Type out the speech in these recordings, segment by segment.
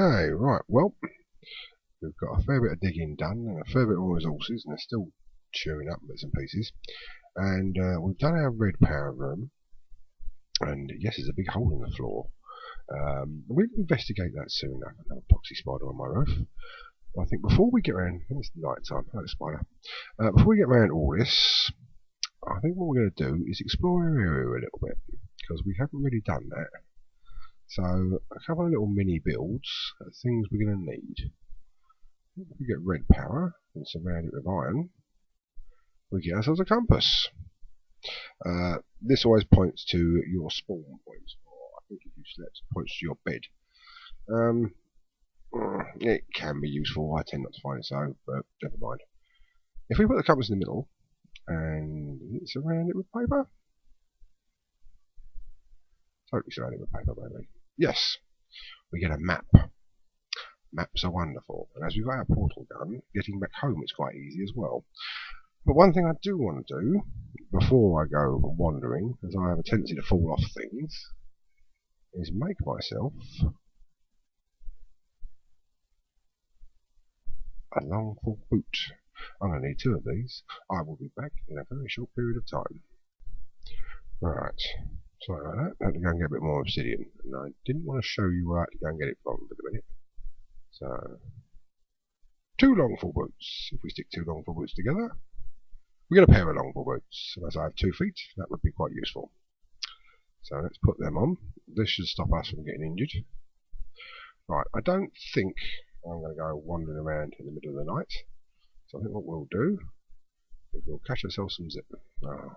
Okay, right, well, we've got a fair bit of digging done and a fair bit more resources, and they're still chewing up bits and pieces. And we've done our red power room, and yes, there's a big hole in the floor. We'll investigate that soon. I have a poxy spider on my roof. But I think before we get around, it's night time, hello spider. Before we get around all this, I think what we're going to do is explore our area a little bit, because we haven't really done that. So, a couple of little mini builds are things we're going to need. If we get red power and surround it with iron, we get ourselves a compass. This always points to your spawn point, or I think if you select, it points to your bed. It can be useful, I tend not to find it so, but never mind. If we put the compass in the middle, and surround it with paper? Totally surround it with paper, maybe. Yes, we get a map. Maps are wonderful, and as we've got our portal done, getting back home is quite easy as well. But one thing I do want to do, before I go wandering, as I have a tendency to fall off things, is make myself a long full boot. I'm going to need 2 of these. I will be back in a very short period of time. Right, sorry about that. I had to go and get a bit more obsidian, and I didn't want to show you where I had to go and get it from for the minute. So, 2 long full boots. If we stick 2 long full boots together, we get a pair of long full boots. And as I have 2 feet, that would be quite useful. So let's put them on. This should stop us from getting injured. Right, I don't think I'm going to go wandering around in the middle of the night. So I think what we'll do is we'll catch ourselves some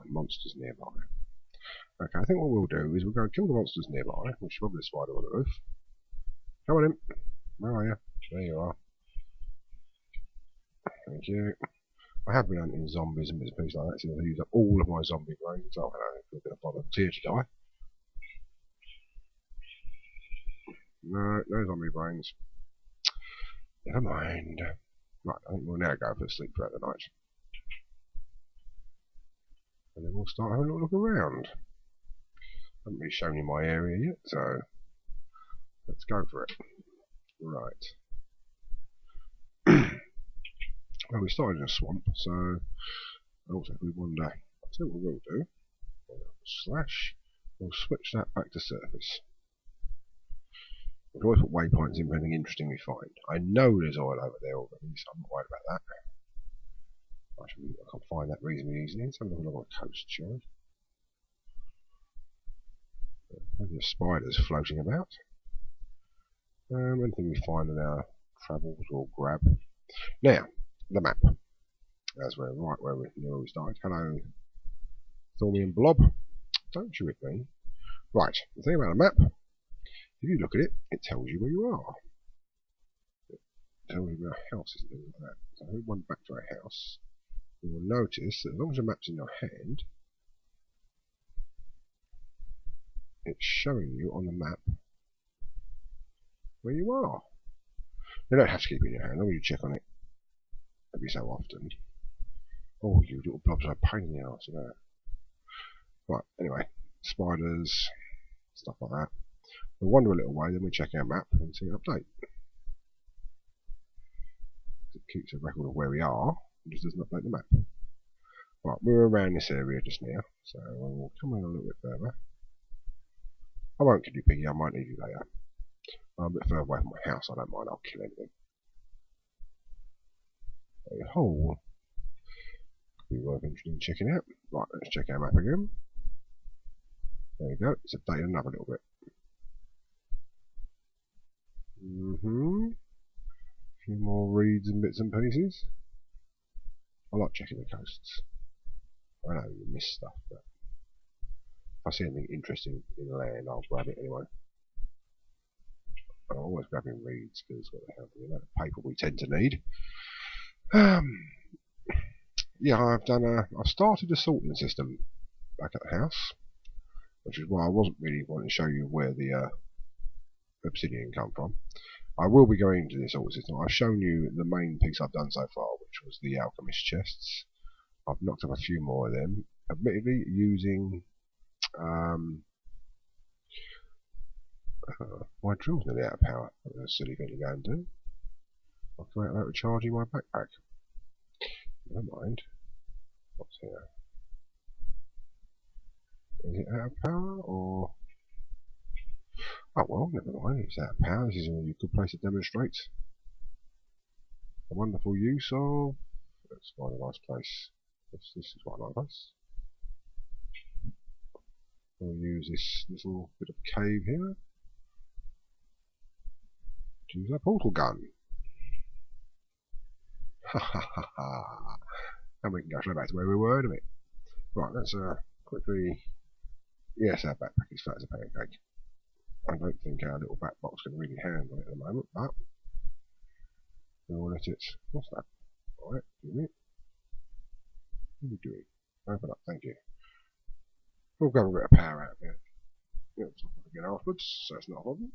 monsters nearby. Okay, I think what we'll do is we'll go and kill the monsters nearby, which is probably the spider on the roof. Come on in. Where are you? There you are. Thank you. I have been hunting zombies and bits and pieces like that, so I've used up all of my zombie brains. Oh, hello, if we're going to volunteer to die. No zombie brains. Never mind. Right, I think we'll now go for sleep throughout the night. And then we'll start having a little look around. I haven't really shown you my area yet, so let's go for it. Right. Well, we started in a swamp, so also if we wander, I'll tell you what we'll do. We'll switch that back to surface. We'll always put waypoints in for anything interesting we find. I know there's oil over there already, so I'm not worried about that. I can find that reasonably easily. Let's have a look along the coast, shall we? Plenty of spiders floating about. Anything we find in our travels we'll grab. Now, the map. As we're right where we started. Hello, Thorny and Blob. Don't you with me? Right, the thing about a map, if you look at it, it tells you where you are. It tells you where a house is and things like that. So if we wander back to our house, you will notice that as long as the map's in your hand, it's showing you on the map where you are. You don't have to keep it in your hand, long as you check on it every so often. Oh, you little blobs are a pain in the arse, you know. Right, anyway, spiders, stuff like that. We'll wander a little way, then we check our map and see an update. It keeps a record of where we are, it just doesn't update the map. Right, we're around this area just now, so we'll come in a little bit further. I won't kill you, Piggy, I might need you later. I'm a bit further away from my house, I don't mind, I'll kill anything. A hole. Could be worth interesting checking out. Right, let's check our map again. There we go, it's updated another little bit. A few more reeds and bits and pieces. I like checking the coasts. I know you miss stuff, but if I see anything interesting in the land, I'll grab it anyway. I'm always grabbing reeds because what the hell, you know, the paper we tend to need. Yeah, I've started a sorting system back at the house, which is why I wasn't really wanting to show you where the obsidian come from. I will be going into this sorting system. I've shown you the main piece I've done so far, which was the alchemist chests. I've knocked up a few more of them, admittedly using My drill's nearly out of power. That's a silly thing to go and do. I'll go out recharging my backpack. Never mind. What's here? Is it out of power or? Oh well, never mind. It's out of power. This is a good place to demonstrate the wonderful use of. Let's find a nice place. This is quite a nice place. We'll use this little bit of cave here to use a portal gun. Ha ha ha ha! And we can go straight back to where we were in a minute. Right, let's quickly. Yes, our backpack is flat as a pancake. I don't think our little back box can really handle it at the moment, but we'll let it. What's that? Alright, give me. What are you doing? Open up, thank you. We'll grab a bit of power out there. We'll talk again afterwards, so it's not a problem.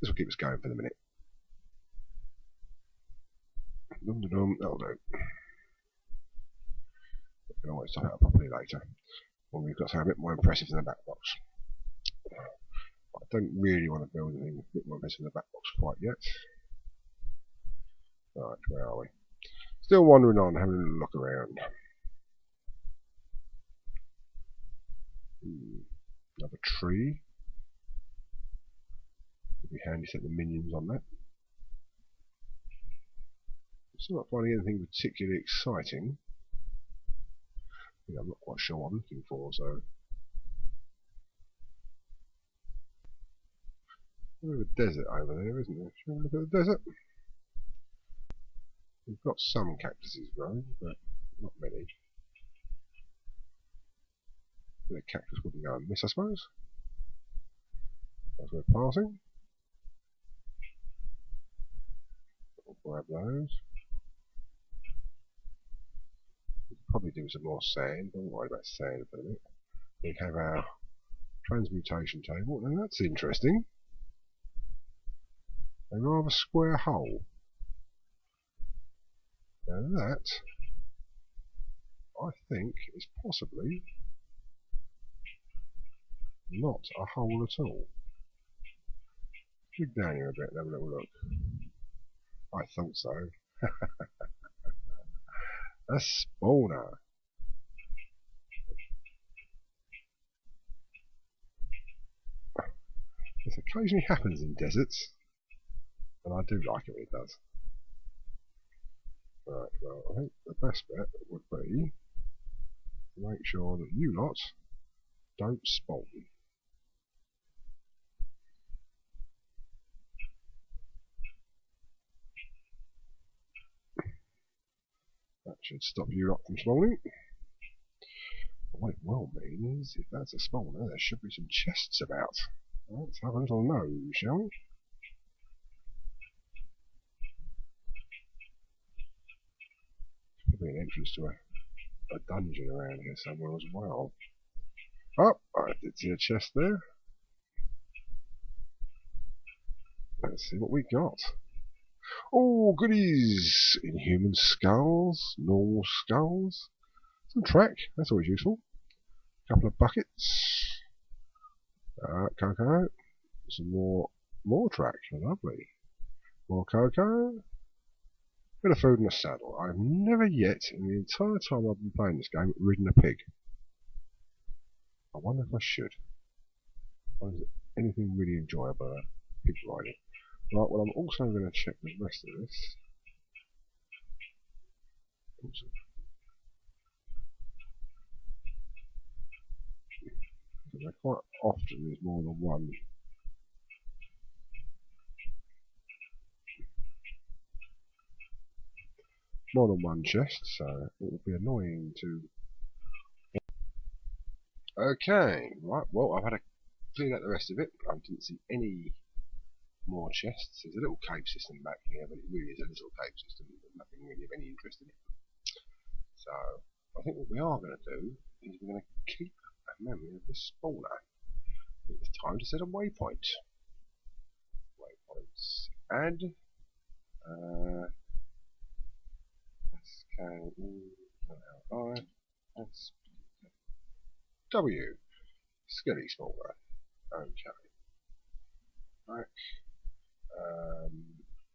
This will keep us going for the minute. Dum dum dum, that'll do. We can always top it up properly later when we've got something a bit more impressive in the back box. I don't really want to build anything a bit more impressive in the back box quite yet. Right, where are we? Still wandering on, having a look around. Another tree. It'd be handy to set the minions on that. Still not finding anything particularly exciting. I'm not quite sure what I'm looking for, so. There's a desert over there, isn't there? Shall we look at the desert? We've got some cactuses growing, but not many. The cactus wouldn't go amiss, I suppose. As we're passing. We'll grab those. We could probably do some more sand. Don't worry about sand for a minute. We have our transmutation table. Now that's interesting. A rather square hole. Now that, I think, is possibly not a hole at all. Dig down here a bit and have a little look. I thought so. A spawner. This occasionally happens in deserts, and I do like it when it does. Right, well, I think the best bet would be to make sure that you lot don't spawn. That should stop you lot from spawning. What it will mean is, if that's a spawner, there should be some chests about. Let's have a little nose, shall we? Probably an entrance to a dungeon around here somewhere as well. Oh, I did see a chest there. Let's see what we got. Oh, goodies! Inhuman skulls, normal skulls, some track, that's always useful. A couple of buckets. Cocoa. Some more track, lovely. More cocoa. Bit of food and a saddle. I've never yet, in the entire time I've been playing this game, ridden a pig. I wonder if I should. Is there anything really enjoyable about pig riding? Right, well, I'm also going to check the rest of this. Oops. There quite often is more than one. More than one chest, so it would be annoying to. Okay, right, well, I've had to clean out the rest of it. I didn't see any more chests. There's a little cave system back here, but it really is a little cave system. There's nothing really of any interest in it. So, I think what we are going to do is we're going to keep a memory of this spawner. It's time to set a waypoint. Waypoints. Add. Let's go. W. Skilly smaller. Okay. Back.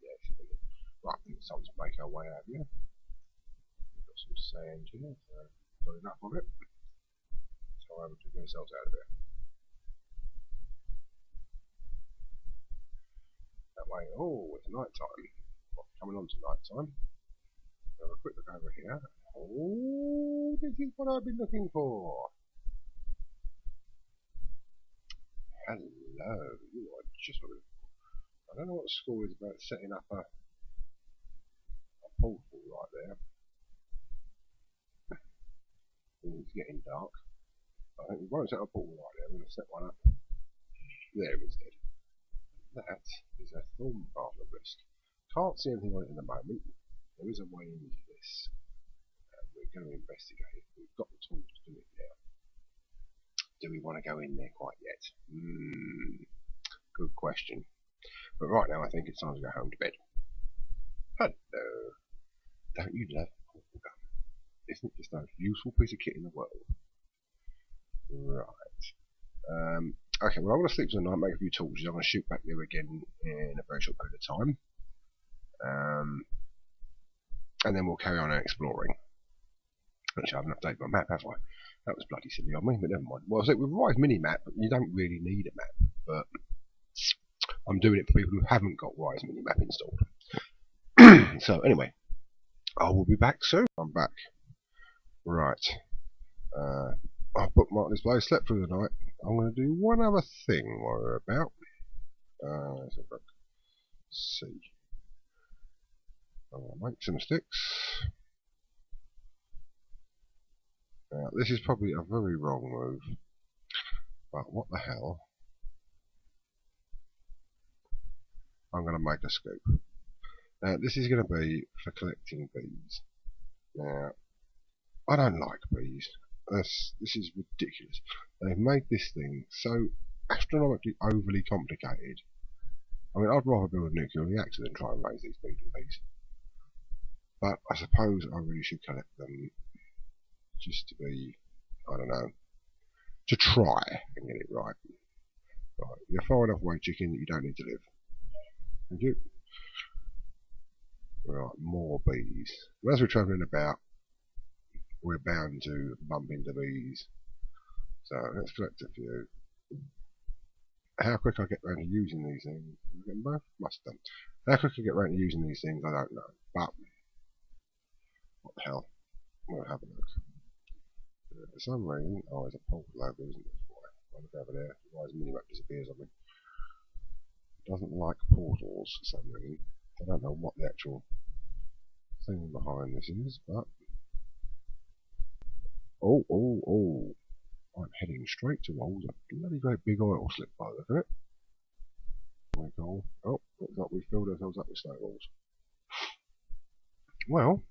Yeah, right, I think it's time to make our way out here. We've got some sand here, so got enough of it. So we're able to get ourselves out of here. That way, oh, it's night time. Well, coming on to night time. Have a quick look over here. Oh, this is what I've been looking for. Hello, you are just what I don't know what the score is about setting up a portal right there. It's getting dark. I think we won't set a portal right there, we're going to set one up there instead. That is a thorn path of risk. Can't see anything on it in the moment. There is a way into this. We're going to investigate it. We've got the tools to do it now. Do we want to go in there quite yet? Good question. But right now I think it's time to go home to bed. Hello. Don't you love portal gun? Isn't it just the most useful piece of kit in the world? Right. Okay, well I'm going to sleep tonight, make a few torches. I'm going to shoot back there again in a very short period of time. And then we'll carry on exploring. Actually, I haven't updated my map, have I? That was bloody silly on me, but never mind. Well, so with Rise Minimap, you don't really need a map, but I'm doing it for people who haven't got Rise Minimap installed. So anyway, I will be back soon. I'm back. Right. I've bookmarked this place, slept through the night. I'm going to do one other thing while we're about. Let's have a look. See. I'm going to make some sticks. Now, this is probably a very wrong move, but what the hell? I'm going to make a scoop. Now, this is going to be for collecting bees. Now, I don't like bees. This is ridiculous. They've made this thing so astronomically overly complicated. I mean, I'd rather build a nuclear reactor than try and raise these bees. But I suppose I really should collect them just to be, I don't know, to try and get it right. Right, you're far enough away, chicken, that you don't need to live. Thank you. Right, more bees. Well, as we're travelling about, we're bound to bump into bees. So let's collect a few. How quick I get around to using these things? Can I get them both? Must have done. How quick I get around to using these things, I don't know. But what the hell? We'll have a look. For some reason, oh, there's a portal over, isn't there? I'll look over there. Otherwise, minimap disappears on me. It doesn't like portals for some reason. I don't know what the actual thing behind this is, but oh! I'm heading straight towards a bloody great big oil slip by the look of it. Oh, looks like we've filled ourselves up with snowballs. Well,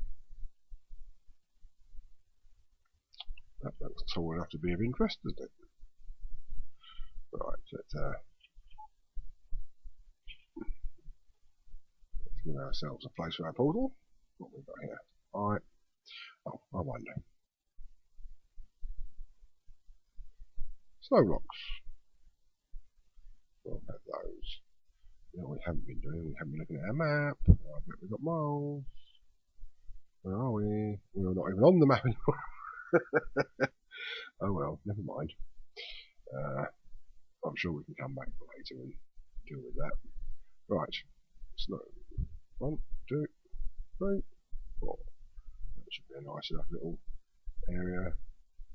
that looks tall enough to be of interest, doesn't it? Right, let's give ourselves a place for our portal. What have we got here? Right. Oh, I wonder. Snow blocks. We'll have those. You know what we haven't been doing? We haven't been looking at our map. I bet we've got miles. Where are we? We're not even on the map anymore. Oh well, never mind. I'm sure we can come back later and deal with that. Right. Snow. 1, 2, 3, 4. That should be a nice enough little area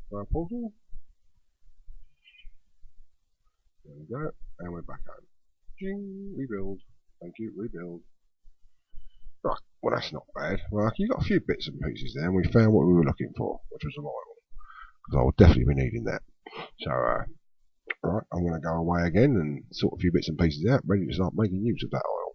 for our portal. There we go, and we're back home. Jing, rebuild. Thank you, rebuild. Right, well that's not bad. Well, you got a few bits and pieces there, and we found what we were looking for, which was an oil. Because I will definitely be needing that. So, right, I'm going to go away again and sort a few bits and pieces out, ready to start making use of that oil.